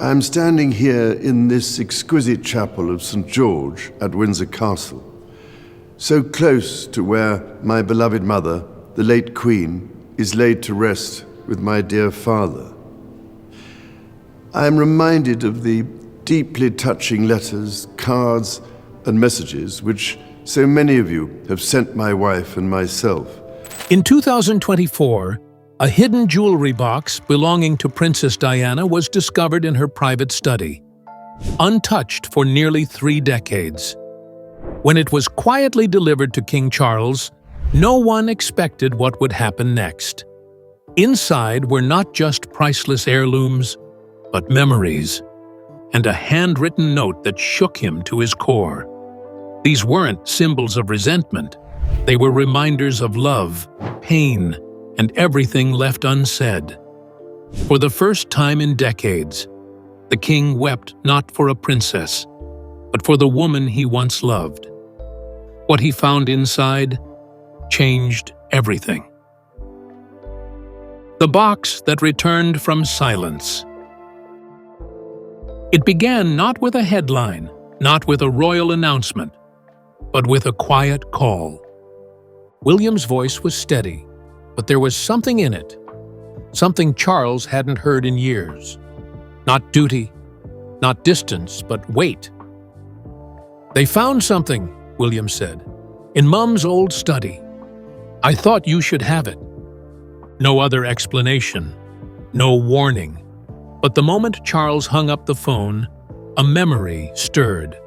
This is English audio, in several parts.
I'm standing here in this exquisite chapel of St. George at Windsor Castle, so close to where my beloved mother, the late Queen, is laid to rest with my dear father. I am reminded of the deeply touching letters, cards, and messages which so many of you have sent my wife and myself. In 2024, a hidden jewelry box belonging to Princess Diana was discovered in her private study, untouched for nearly 3 decades. When it was quietly delivered to King Charles, no one expected what would happen next. Inside were not just priceless heirlooms, but memories, and a handwritten note that shook him to his core. These weren't symbols of resentment. They were reminders of love, pain, and everything left unsaid. For the first time in decades, the king wept not for a princess, but for the woman he once loved. What he found inside changed everything. The box that returned from silence. It began not with a headline, not with a royal announcement, but with a quiet call. William's voice was steady, but there was something in it, something Charles hadn't heard in years. Not duty, not distance, but weight. "They found something," William said, "in Mum's old study. I thought you should have it." No other explanation, no warning. But the moment Charles hung up the phone, a memory stirred.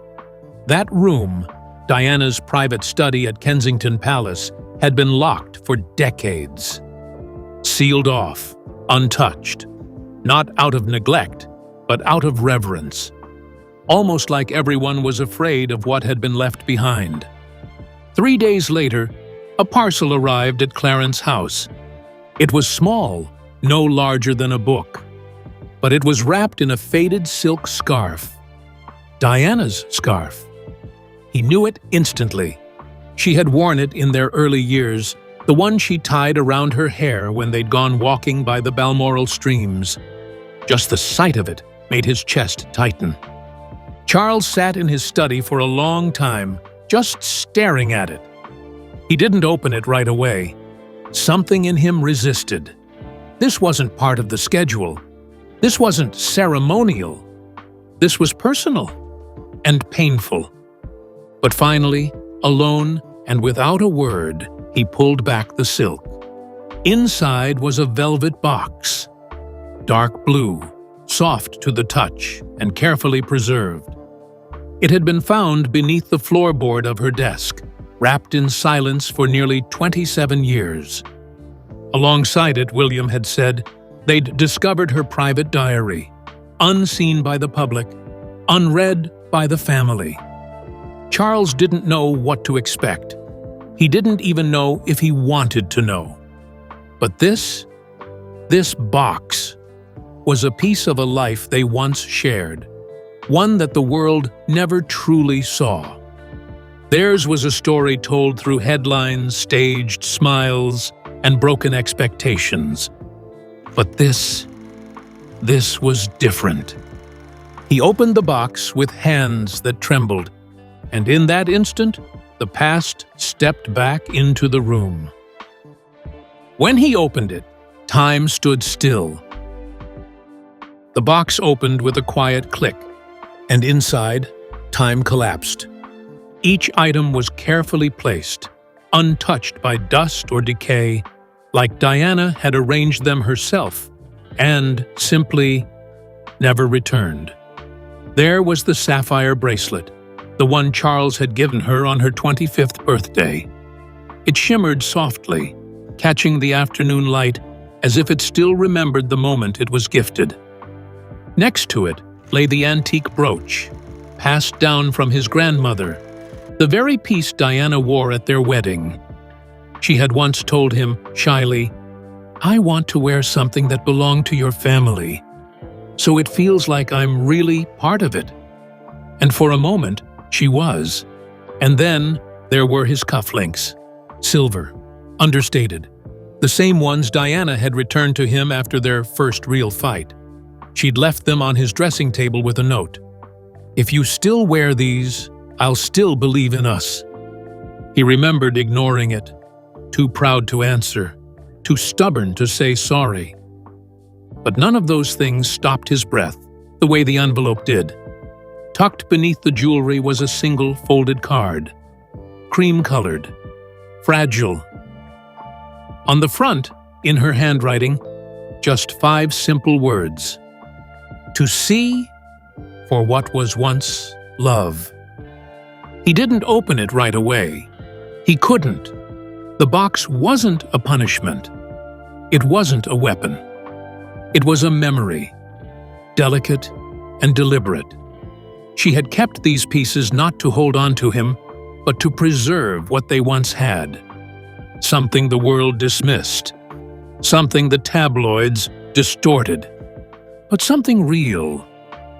That room, Diana's private study at Kensington Palace, had been locked for decades. Sealed off, untouched. Not out of neglect, but out of reverence. Almost like everyone was afraid of what had been left behind. 3 days later, a parcel arrived at Clarence's house. It was small, no larger than a book, but it was wrapped in a faded silk scarf. Diana's scarf. He knew it instantly. She had worn it in their early years, the one she tied around her hair when they'd gone walking by the Balmoral streams. Just the sight of it made his chest tighten. Charles sat in his study for a long time, just staring at it. He didn't open it right away. Something in him resisted. This wasn't part of the schedule. This wasn't ceremonial. This was personal and painful. But finally, alone and without a word, he pulled back the silk. Inside was a velvet box, dark blue, soft to the touch, and carefully preserved. It had been found beneath the floorboard of her desk, wrapped in silence for nearly 27 years. Alongside it, William had said, they'd discovered her private diary, unseen by the public, unread by the family. Charles didn't know what to expect. He didn't even know if he wanted to know. But this box was a piece of a life they once shared, one that the world never truly saw. Theirs was a story told through headlines, staged smiles, and broken expectations. But this was different. He opened the box with hands that trembled, and in that instant, the past stepped back into the room. When he opened it, time stood still. The box opened with a quiet click, and inside, time collapsed. Each item was carefully placed, untouched by dust or decay, like Diana had arranged them herself, and simply never returned. There was the sapphire bracelet, the one Charles had given her on her 25th birthday. It shimmered softly, catching the afternoon light as if it still remembered the moment it was gifted. Next to it lay the antique brooch, passed down from his grandmother, the very piece Diana wore at their wedding. She had once told him, shyly, "I want to wear something that belonged to your family, so it feels like I'm really part of it." And for a moment, she was. And then there were his cufflinks, silver, understated, the same ones Diana had returned to him after their first real fight. She'd left them on his dressing table with a note. "If you still wear these, I'll still believe in us." He remembered ignoring it, too proud to answer, too stubborn to say sorry. But none of those things stopped his breath, the way the envelope did. Tucked beneath the jewelry was a single folded card, cream-colored, fragile. On the front, in her handwriting, just 5 simple words: "To see for what was once love." He didn't open it right away. He couldn't. The box wasn't a punishment. It wasn't a weapon. It was a memory, delicate and deliberate. She had kept these pieces not to hold on to him, but to preserve what they once had. Something the world dismissed. Something the tabloids distorted. But something real,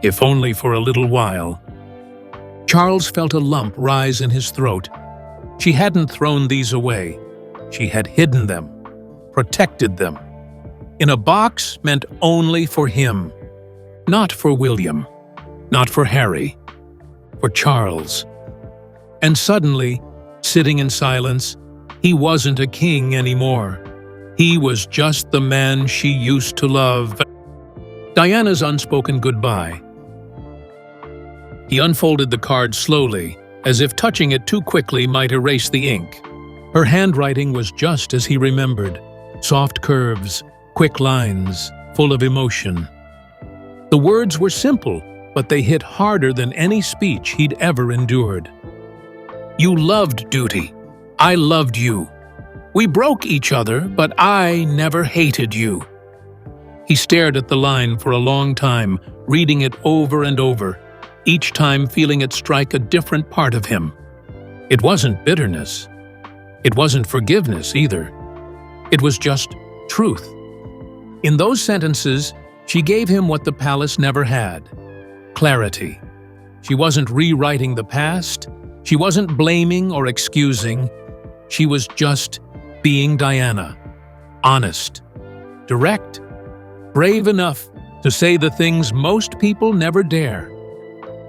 if only for a little while. Charles felt a lump rise in his throat. She hadn't thrown these away. She had hidden them, protected them. In a box meant only for him. Not for William. Not for Harry. For Charles. And suddenly, sitting in silence, he wasn't a king anymore. He was just the man she used to love. Diana's unspoken goodbye. He unfolded the card slowly, as if touching it too quickly might erase the ink. Her handwriting was just as he remembered. Soft curves, quick lines, full of emotion. The words were simple, but they hit harder than any speech he'd ever endured. "You loved duty. I loved you. We broke each other, but I never hated you." He stared at the line for a long time, reading it over and over, each time feeling it strike a different part of him. It wasn't bitterness. It wasn't forgiveness either. It was just truth. In those sentences, she gave him what the palace never had: clarity. She wasn't rewriting the past. She wasn't blaming or excusing. She was just being Diana. Honest, direct, brave enough to say the things most people never dare.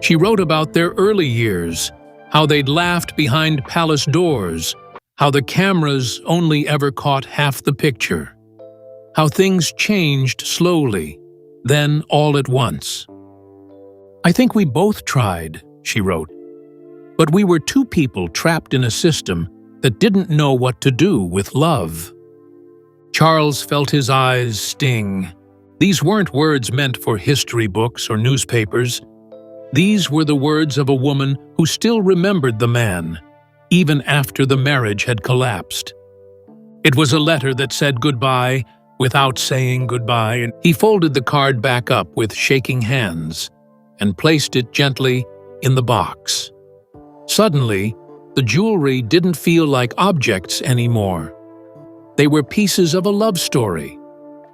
She wrote about their early years, how they'd laughed behind palace doors, how the cameras only ever caught half the picture, how things changed slowly, then all at once. "I think we both tried," she wrote, "but we were two people trapped in a system that didn't know what to do with love." Charles felt his eyes sting. These weren't words meant for history books or newspapers. These were the words of a woman who still remembered the man, even after the marriage had collapsed. It was a letter that said goodbye without saying goodbye, and he folded the card back up with shaking hands and placed it gently in the box. Suddenly, the jewelry didn't feel like objects anymore. They were pieces of a love story,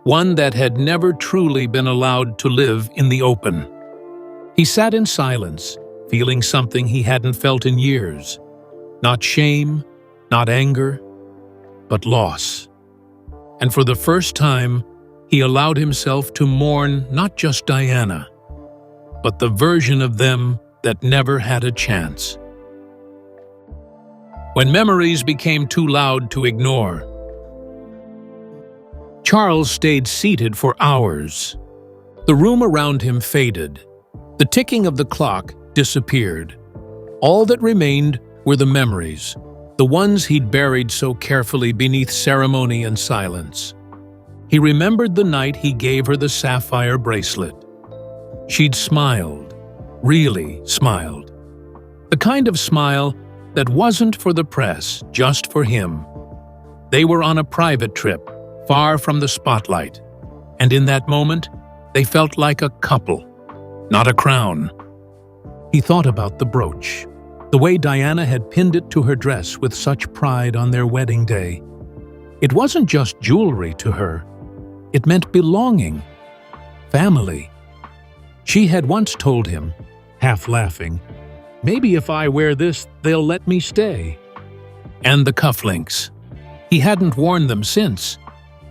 one that had never truly been allowed to live in the open. He sat in silence, feeling something he hadn't felt in years. Not shame, not anger, but loss. And for the first time, he allowed himself to mourn not just Diana, but the version of them that never had a chance. When memories became too loud to ignore, Charles stayed seated for hours. The room around him faded. The ticking of the clock disappeared. All that remained were the memories, the ones he'd buried so carefully beneath ceremony and silence. He remembered the night he gave her the sapphire bracelet. She'd smiled, really smiled. The kind of smile that wasn't for the press, just for him. They were on a private trip, far from the spotlight, and in that moment, they felt like a couple, not a crown. He thought about the brooch, the way Diana had pinned it to her dress with such pride on their wedding day. It wasn't just jewelry to her. It meant belonging, family. She had once told him, half laughing, "Maybe if I wear this, they'll let me stay." And the cufflinks. He hadn't worn them since,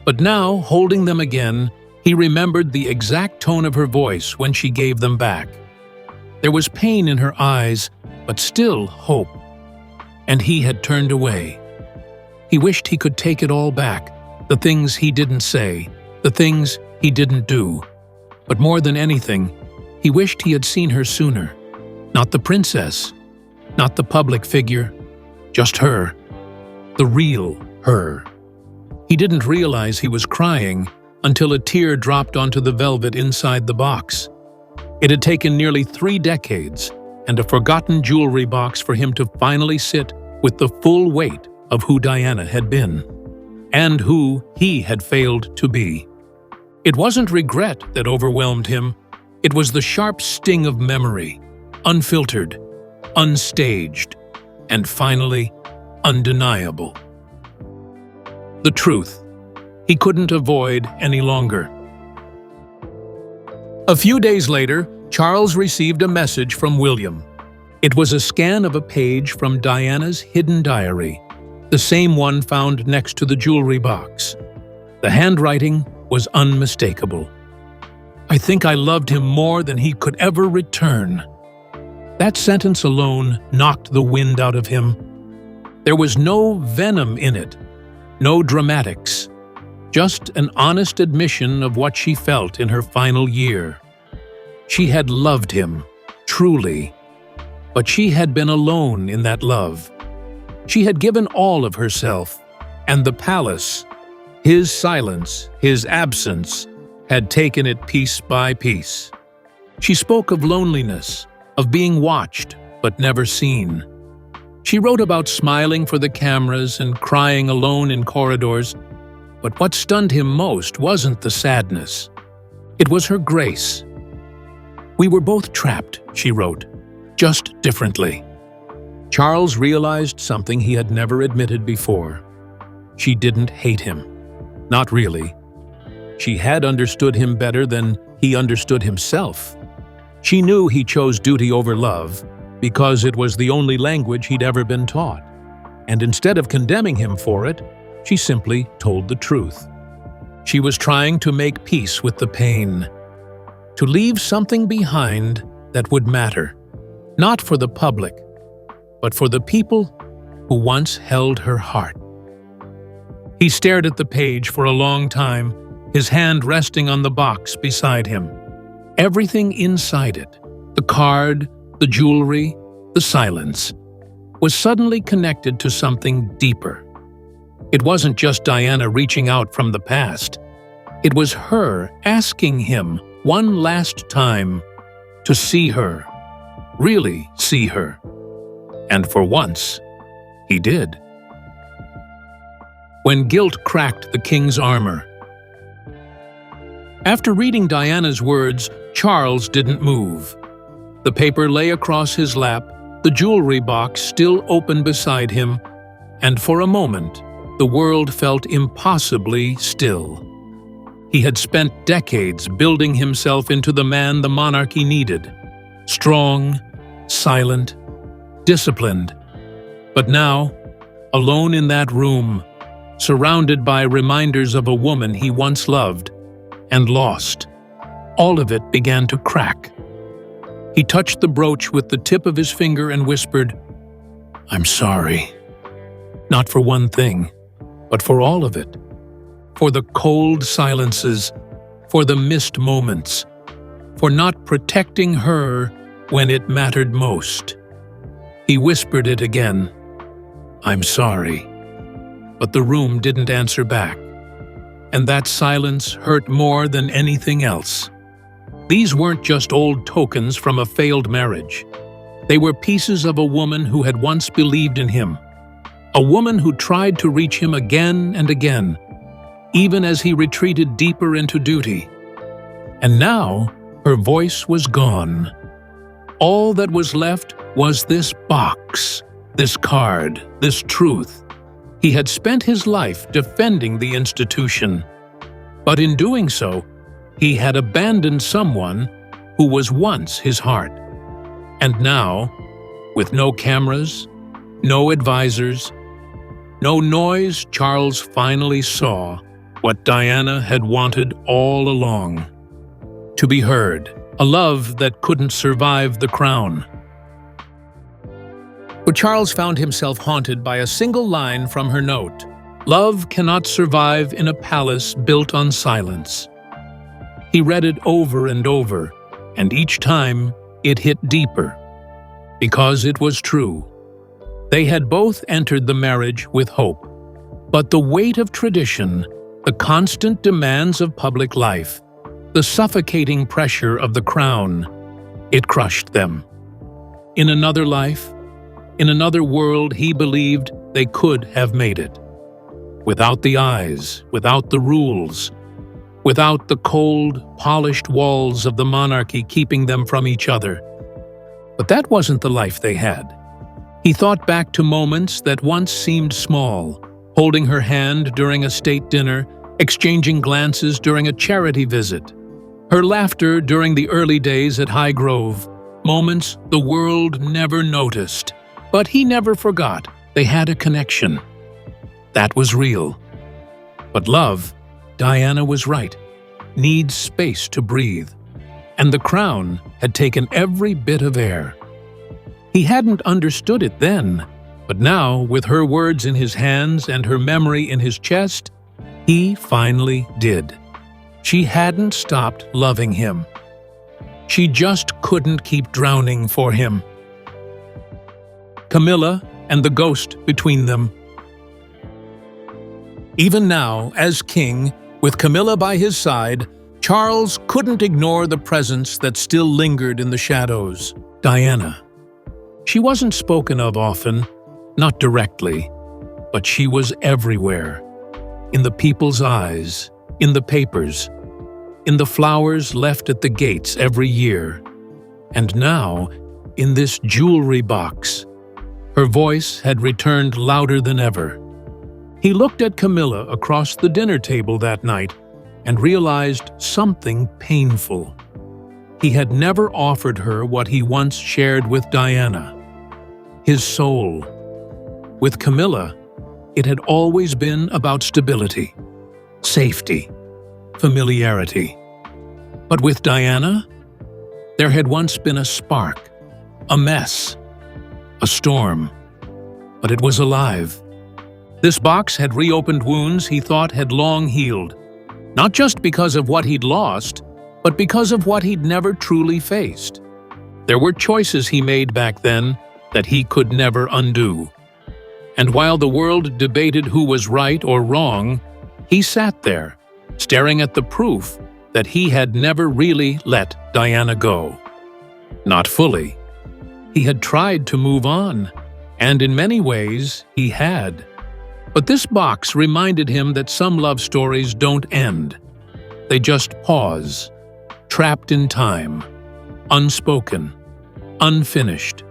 but now, holding them again, He remembered the exact tone of her voice when she gave them back. There was pain in her eyes, but still hope. And he had turned away. He wished he could take it all back, the things he didn't say, the things he didn't do. But more than anything, he wished he had seen her sooner. Not the princess, not the public figure, just her, the real her. He didn't realize he was crying until a tear dropped onto the velvet inside the box. It had taken nearly 3 decades and a forgotten jewelry box for him to finally sit with the full weight of who Diana had been, and who he had failed to be. It wasn't regret that overwhelmed him, it was the sharp sting of memory, unfiltered, unstaged, and finally, undeniable. The truth he couldn't avoid any longer. A few days later, Charles received a message from William. It was a scan of a page from Diana's hidden diary, the same one found next to the jewelry box. The handwriting was unmistakable. "I think I loved him more than he could ever return." That sentence alone knocked the wind out of him. There was no venom in it, no dramatics, just an honest admission of what she felt in her final year. She had loved him, truly, but she had been alone in that love. She had given all of herself, and the palace, his silence, his absence, had taken it piece by piece. She spoke of loneliness, of being watched but never seen. She wrote about smiling for the cameras and crying alone in corridors, but what stunned him most wasn't the sadness. It was her grace. "We were both trapped," she wrote, "just differently." Charles realized something he had never admitted before. She didn't hate him. Not really. She had understood him better than he understood himself. She knew he chose duty over love because it was the only language he'd ever been taught. And instead of condemning him for it, she simply told the truth. She was trying to make peace with the pain, to leave something behind that would matter, not for the public, but for the people who once held her heart. He stared at the page for a long time, his hand resting on the box beside him. Everything inside it, the card, the jewelry, the silence, was suddenly connected to something deeper. It wasn't just Diana reaching out from the past. It was her asking him one last time to see her, really see her. And for once, he did. When guilt cracked the king's armor. After reading Diana's words, Charles didn't move. The paper lay across his lap, the jewelry box still open beside him, and for a moment, the world felt impossibly still. He had spent decades building himself into the man the monarchy needed. Strong, silent, disciplined. But now, alone in that room, surrounded by reminders of a woman he once loved and lost, all of it began to crack. He touched the brooch with the tip of his finger and whispered, "I'm sorry. Not for one thing, but for all of it. For the cold silences, for the missed moments, for not protecting her when it mattered most." He whispered it again, "I'm sorry." But the room didn't answer back, and that silence hurt more than anything else. These weren't just old tokens from a failed marriage. They were pieces of a woman who had once believed in him, a woman who tried to reach him again and again, even as he retreated deeper into duty. And now, her voice was gone. All that was left was this box, this card, this truth. He had spent his life defending the institution, but in doing so, he had abandoned someone who was once his heart. And now, with no cameras, no advisors, no noise, Charles finally saw what Diana had wanted all along. To be heard, a love that couldn't survive the crown. But Charles found himself haunted by a single line from her note. Love cannot survive in a palace built on silence. He read it over and over, and each time it hit deeper. Because it was true. They had both entered the marriage with hope. But the weight of tradition, the constant demands of public life, the suffocating pressure of the crown, it crushed them. In another life, in another world, he believed they could have made it. Without the eyes, without the rules, without the cold, polished walls of the monarchy keeping them from each other. But that wasn't the life they had. He thought back to moments that once seemed small, holding her hand during a state dinner, exchanging glances during a charity visit, her laughter during the early days at High Grove, moments the world never noticed. But he never forgot they had a connection. That was real. But love, Diana was right, needs space to breathe. And the crown had taken every bit of air. He hadn't understood it then, but now, with her words in his hands and her memory in his chest, he finally did. She hadn't stopped loving him. She just couldn't keep drowning for him. Camilla and the ghost between them. Even now, as king, with Camilla by his side, Charles couldn't ignore the presence that still lingered in the shadows. Diana. She wasn't spoken of often, not directly, but she was everywhere. In the people's eyes, in the papers, in the flowers left at the gates every year, and now in this jewelry box. Her voice had returned louder than ever. He looked at Camilla across the dinner table that night and realized something painful. He had never offered her what he once shared with Diana, his soul. With Camilla, it had always been about stability, safety, familiarity. But with Diana, there had once been a spark, a mess, a storm. But it was alive. This box had reopened wounds he thought had long healed, not just because of what he'd lost, but because of what he'd never truly faced. There were choices he made back then that he could never undo. And while the world debated who was right or wrong, he sat there, staring at the proof that he had never really let Diana go. Not fully. He had tried to move on, and in many ways, he had. But this box reminded him that some love stories don't end. They just pause, trapped in time, unspoken, unfinished.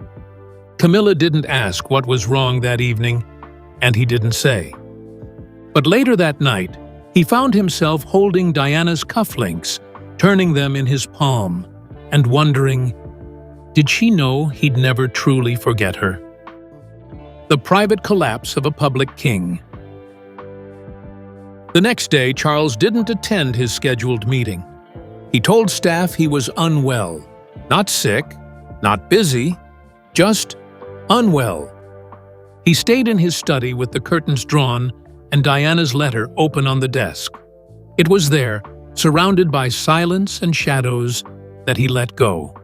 Camilla didn't ask what was wrong that evening, and he didn't say. But later that night, he found himself holding Diana's cufflinks, turning them in his palm, and wondering, did she know he'd never truly forget her? The private collapse of a public king. The next day, Charles didn't attend his scheduled meeting. He told staff he was unwell, not sick, not busy, just unwell. He stayed in his study with the curtains drawn and Diana's letter open on the desk. It was there, surrounded by silence and shadows, that he let go.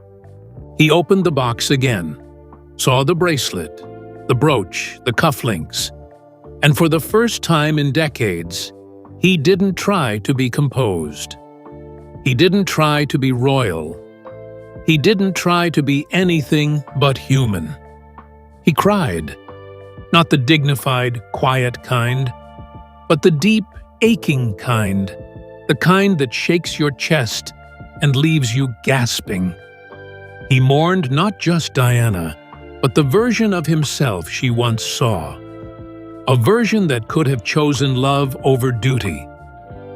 He opened the box again, saw the bracelet, the brooch, the cufflinks, and for the first time in decades, he didn't try to be composed. He didn't try to be royal. He didn't try to be anything but human. He cried, not the dignified, quiet kind, but the deep, aching kind, the kind that shakes your chest and leaves you gasping. He mourned not just Diana, but the version of himself she once saw. A version that could have chosen love over duty,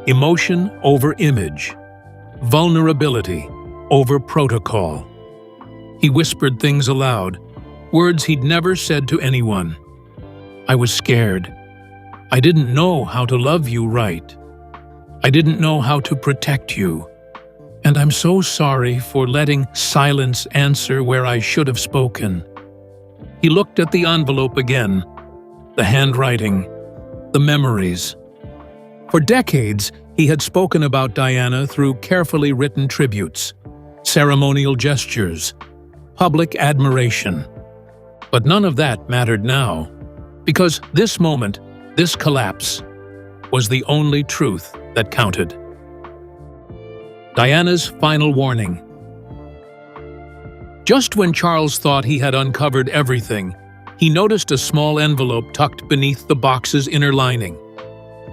emotion over image, vulnerability over protocol. He whispered things aloud, words he'd never said to anyone. I was scared. I didn't know how to love you right. I didn't know how to protect you. And I'm so sorry for letting silence answer where I should have spoken." He looked at the envelope again, the handwriting, the memories. For decades, he had spoken about Diana through carefully written tributes, ceremonial gestures, public admiration. But none of that mattered now, because this moment, this collapse, was the only truth that counted. Diana's final warning. Just when Charles thought he had uncovered everything, he noticed a small envelope tucked beneath the box's inner lining.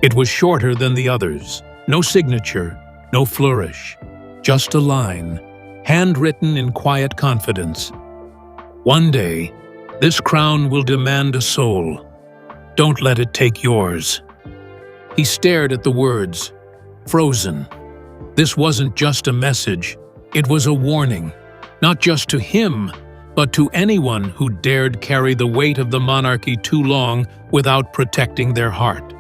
It was shorter than the others. No signature, no flourish, just a line, handwritten in quiet confidence. "One day, this crown will demand a soul. Don't let it take yours." He stared at the words, frozen. This wasn't just a message, it was a warning, not just to him, but to anyone who dared carry the weight of the monarchy too long without protecting their heart.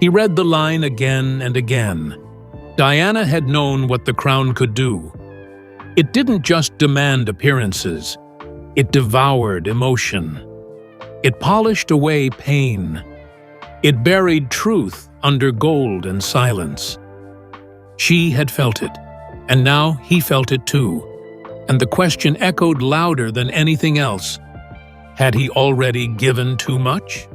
He read the line again and again. Diana had known what the crown could do. It didn't just demand appearances, it devoured emotion. It polished away pain. It buried truth under gold and silence. She had felt it, and now he felt it too. And the question echoed louder than anything else. Had he already given too much?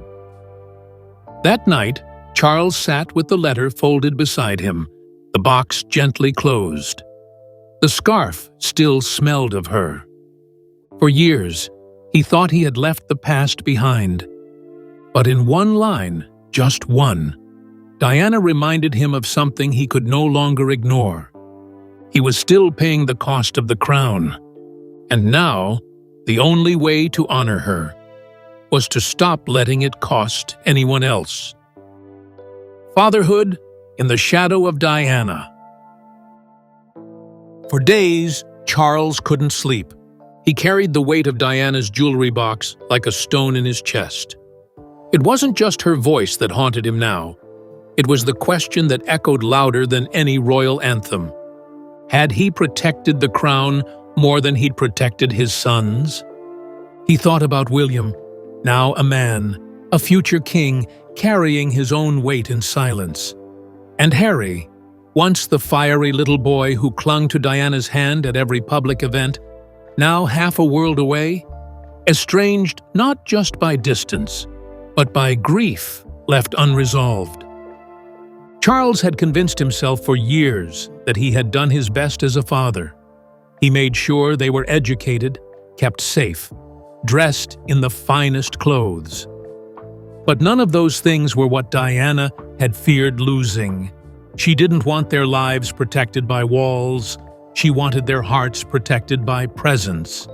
That night, Charles sat with the letter folded beside him, the box gently closed. The scarf still smelled of her. For years, he thought he had left the past behind. But in one line, just one, Diana reminded him of something he could no longer ignore. He was still paying the cost of the crown, and now the only way to honor her was to stop letting it cost anyone else. Fatherhood in the shadow of Diana. For days, Charles couldn't sleep. He carried the weight of Diana's jewelry box like a stone in his chest. It wasn't just her voice that haunted him now. It was the question that echoed louder than any royal anthem. Had he protected the crown more than he'd protected his sons? He thought about William, now a man, a future king, carrying his own weight in silence. And Harry, once the fiery little boy who clung to Diana's hand at every public event, now half a world away, estranged not just by distance, but by grief left unresolved. Charles had convinced himself for years that he had done his best as a father. He made sure they were educated, kept safe, dressed in the finest clothes. But none of those things were what Diana had feared losing. She didn't want their lives protected by walls. She wanted their hearts protected by presence.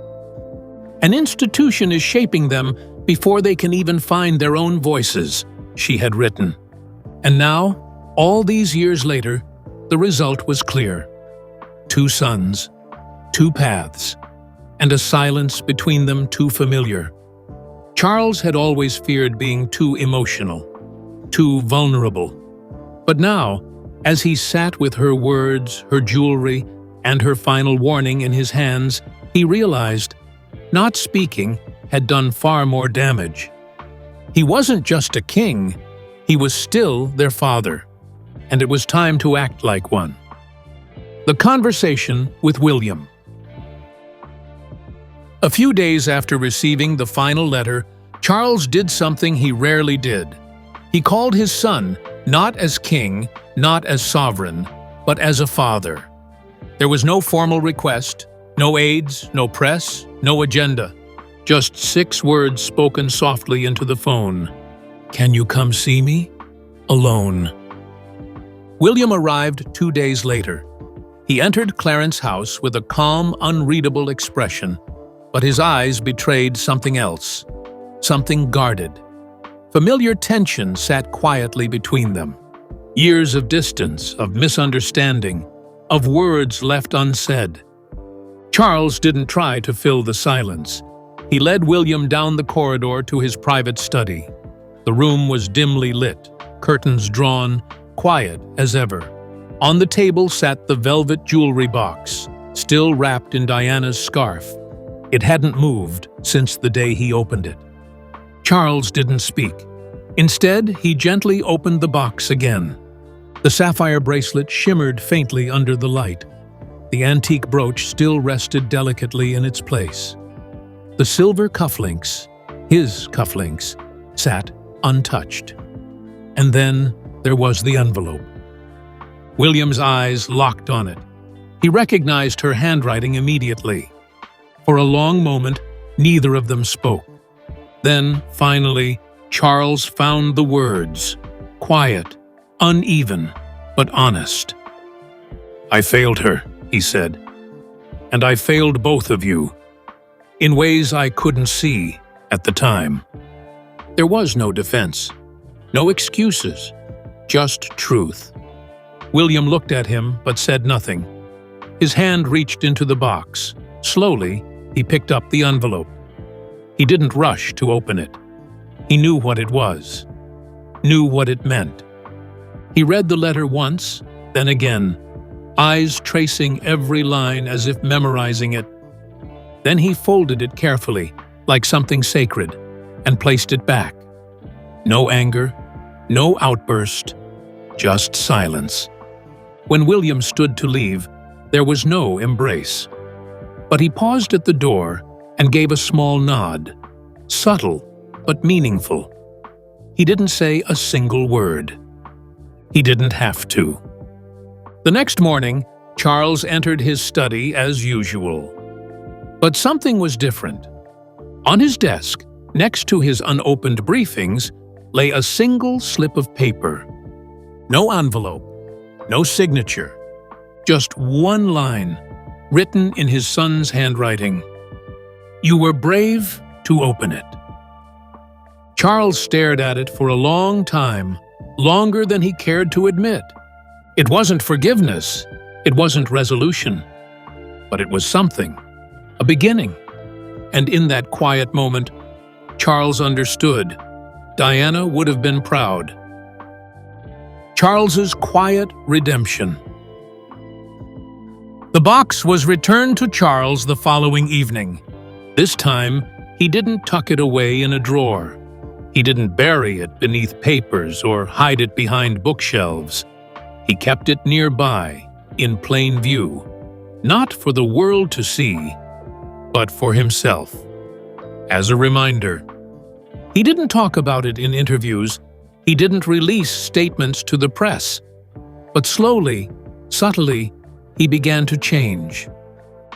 An institution is shaping them before they can even find their own voices, she had written. And now, all these years later, the result was clear. 2 sons, 2 paths, and a silence between them too familiar. Charles had always feared being too emotional, too vulnerable. But now, as he sat with her words, her jewelry, and her final warning in his hands, he realized not speaking had done far more damage. He wasn't just a king, he was still their father, and it was time to act like one. The conversation with William. A few days after receiving the final letter, Charles did something he rarely did. He called his son, not as king, not as sovereign, but as a father. There was no formal request, no aides, no press, no agenda. Just 6 words spoken softly into the phone. "Can you come see me? Alone." William arrived 2 days later. He entered Clarence's house with a calm, unreadable expression, but his eyes betrayed something else, something guarded. Familiar tension sat quietly between them. Years of distance, of misunderstanding, of words left unsaid. Charles didn't try to fill the silence. He led William down the corridor to his private study. The room was dimly lit, curtains drawn, quiet as ever. On the table sat the velvet jewelry box, still wrapped in Diana's scarf. It hadn't moved since the day he opened it. Charles didn't speak. Instead, he gently opened the box again. The sapphire bracelet shimmered faintly under the light. The antique brooch still rested delicately in its place. The silver cufflinks, his cufflinks, sat untouched. And then there was the envelope. William's eyes locked on it. He recognized her handwriting immediately. For a long moment, neither of them spoke. Then, finally, Charles found the words, quiet, uneven, but honest. "I failed her," he said. "And I failed both of you, in ways I couldn't see at the time." There was no defense, no excuses, just truth. William looked at him but said nothing. His hand reached into the box. Slowly, he picked up the envelope. He didn't rush to open it. He knew what it was, knew what it meant. He read the letter once, then again, eyes tracing every line as if memorizing it. Then he folded it carefully, like something sacred, and placed it back. No anger, no outburst, just silence. When William stood to leave, there was no embrace. But he paused at the door and gave a small nod, subtle but meaningful. He didn't say a single word. He didn't have to. The next morning, Charles entered his study as usual. But something was different. On his desk, next to his unopened briefings, lay a single slip of paper. No envelope, no signature, just one line, written in his son's handwriting. "You were brave to open it." Charles stared at it for a long time, longer than he cared to admit. It wasn't forgiveness, it wasn't resolution, but it was something, a beginning. And in that quiet moment, Charles understood. Diana would have been proud. Charles's quiet redemption. The box was returned to Charles the following evening. This time, he didn't tuck it away in a drawer. He didn't bury it beneath papers or hide it behind bookshelves. He kept it nearby, in plain view, not for the world to see, but for himself, as a reminder. He didn't talk about it in interviews. He didn't release statements to the press. But slowly, subtly, he began to change.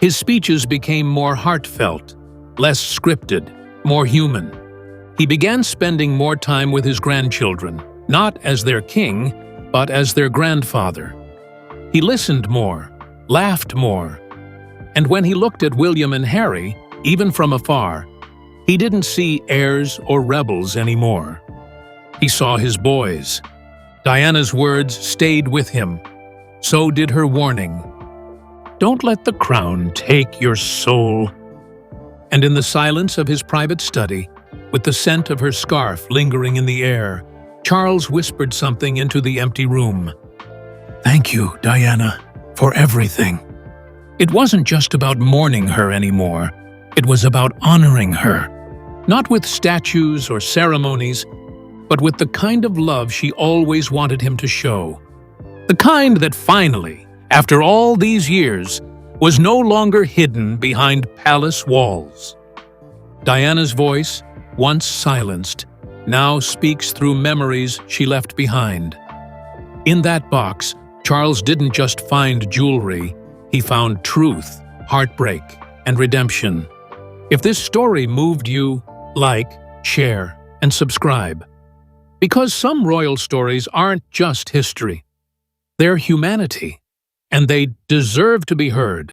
His speeches became more heartfelt, less scripted, more human. He began spending more time with his grandchildren, not as their king, but as their grandfather. He listened more, laughed more. And when he looked at William and Harry, even from afar, he didn't see heirs or rebels anymore. He saw his boys. Diana's words stayed with him. So did her warning. "Don't let the crown take your soul." And in the silence of his private study, with the scent of her scarf lingering in the air, Charles whispered something into the empty room. "Thank you, Diana, for everything." It wasn't just about mourning her anymore. It was about honoring her. Not with statues or ceremonies, but with the kind of love she always wanted him to show. The kind that finally, after all these years, was no longer hidden behind palace walls. Diana's voice, once silenced, now speaks through memories she left behind. In that box, Charles didn't just find jewelry, he found truth, heartbreak, and redemption. If this story moved you, like, share, and subscribe. Because some royal stories aren't just history. They're humanity, and they deserve to be heard.